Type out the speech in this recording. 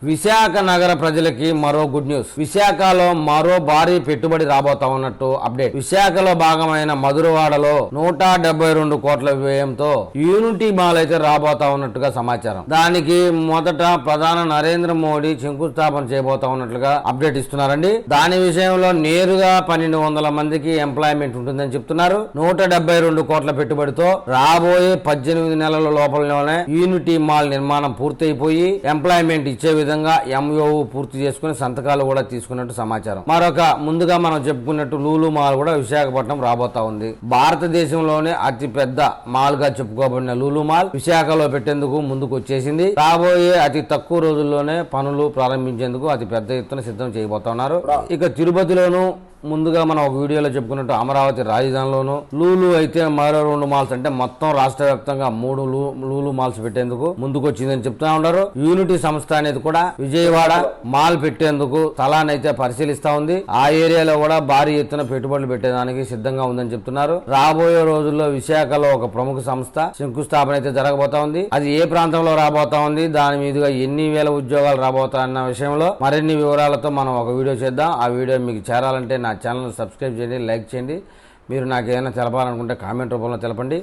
విశాఖ నగర ప్రజలకి మరో గుడ్ న్యూస్. విశాఖలో మరో భారీ పెట్టుబడి రాబోతా ఉన్నట్టు అప్డేట్. విశాఖలో భాగమైన మధురవాడలో 172 కోట్ల వ్యయంతో యూనిటీ మాల్ అయితే రాబోతా ఉన్నట్టుగా సమాచారం. దానికి మొదట ప్రధాని నరేంద్ర మోడీ శంకుస్థాపన చేయబోతా ఉన్నట్లుగా అప్డేట్ ఇస్తున్నారండి. దాని విషయంలో నేరుగా 1200 మందికి ఎంప్లాయ్మెంట్ ఉంటుందని చెప్తున్నారు. 172 కోట్ల పెట్టుబడితో రాబోయే 18 నెలల లోపలలోనే యూనిటీ మాల్ నిర్మాణం పూర్తయిపోయి ఎంప్లాయ్మెంట్ ఇచ్చే విధంగా MOU పూర్తి చేసుకుని సంతకాలు కూడా తీసుకున్నట్టు సమాచారం. మరొక ముందుగా మనం చెప్పుకున్నట్టు లూలు మాల్ కూడా విశాఖపట్నం రాబోతా ఉంది. భారతదేశంలోనే అతి పెద్ద మాల్ గా చెప్పుకోబడిన లూలు మాల్ విశాఖలో పెట్టేందుకు ముందుకు వచ్చేసింది. రాబోయే అతి తక్కువ రోజుల్లోనే పనులు ప్రారంభించేందుకు అతి పెద్ద ఎత్తున సిద్ధం చేయబోతా ఉన్నారు. ఇక తిరుపతిలోను ముందుగా మనం ఒక వీడియోలో చెప్పుకున్నట్టు అమరావతి రాజధానిలోను లూలు అయితే మరో 2 మాల్స్ అంటే మొత్తం రాష్ట్ర వ్యాప్తంగా 3 లూలు మాల్స్ పెట్టేందుకు ముందుకు వచ్చిందని చెప్తా ఉన్నారు. యూనిటీ సంస్థ అనేది కూడా విజయవాడ మాల్ పెట్టేందుకు స్థలాన్ని అయితే పరిశీలిస్తా ఉంది. ఆ ఏరియాలో కూడా భారీ ఎత్తున పెట్టుబడులు పెట్టేదానికి సిద్ధంగా ఉందని చెప్తున్నారు. రాబోయే రోజుల్లో విశాఖలో ఒక ప్రముఖ సంస్థ శంకుస్థాపన అయితే జరగబోతా ఉంది. అది ఏ ప్రాంతంలో రాబోతా ఉంది, దాని మీదుగా ఎన్ని వేల ఉద్యోగాలు రాబోతా అన్న విషయంలో మరిన్ని వివరాలతో మనం ఒక వీడియో చేద్దాం. ఆ వీడియో మీకు చేరాలంటే నా ఛానల్ సబ్స్క్రైబ్ చేయండి, లైక్ చేయండి. మీరు నాకు ఏదైనా తెలపాలనుకుంటే కామెంట్ రూపంలో తెలపండి.